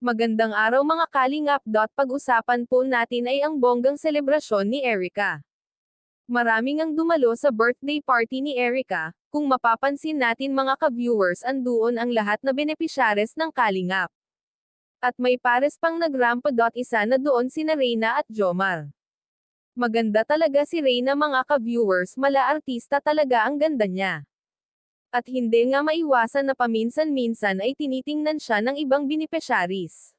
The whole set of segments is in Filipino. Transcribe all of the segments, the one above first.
Magandang araw mga kalingap. Pag-usapan po natin ay ang bonggang selebrasyon ni Erica. Maraming ang dumalo sa birthday party ni Erica. Kung mapapansin natin mga ka-viewers, andoon ang lahat na benepisyares ng kalingap. At may pares pang nagrampa. Isa na doon sina Reyna at Jomar. Maganda talaga si Reyna mga ka-viewers, mala artista talaga ang ganda niya. At hindi nga maiwasan na paminsan-minsan ay tinitingnan siya ng ibang benepisyaris.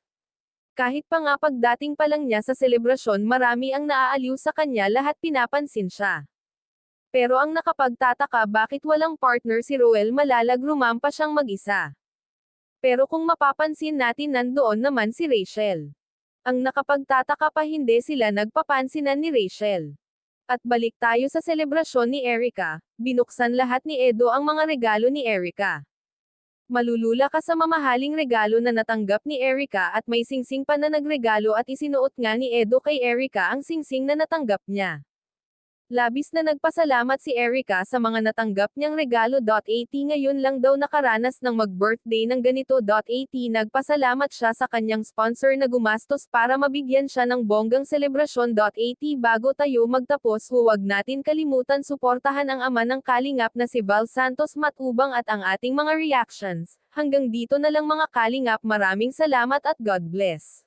Kahit pa nga pagdating pa lang niya sa selebrasyon, marami ang naaaliw sa kanya, lahat pinapansin siya. Pero ang nakapagtataka, bakit walang partner si Roel Malalag, rumampa siyang mag-isa. Pero kung mapapansin natin, nandoon naman si Rachel. Ang nakapagtataka pa, hindi sila nagpapansinan ni Rachel. At balik tayo sa selebrasyon ni Erica, binuksan lahat ni Edo ang mga regalo ni Erica. Malulula ka sa mamahaling regalo na natanggap ni Erica, at may singsing pa na nagregalo at isinuot nga ni Edo kay Erica ang singsing na natanggap niya. Labis na nagpasalamat si Erica sa mga natanggap niyang regalo. At ngayon lang daw nakaranas ng mag-birthday ng ganito. At nagpasalamat siya sa kanyang sponsor na gumastos para mabigyan siya ng bonggang selebrasyon. At bago tayo magtapos, huwag natin kalimutan suportahan ang ama ng kalingap na si Val Santos Matubang at ang ating mga reactions. Hanggang dito na lang mga kalingap, maraming salamat at God bless.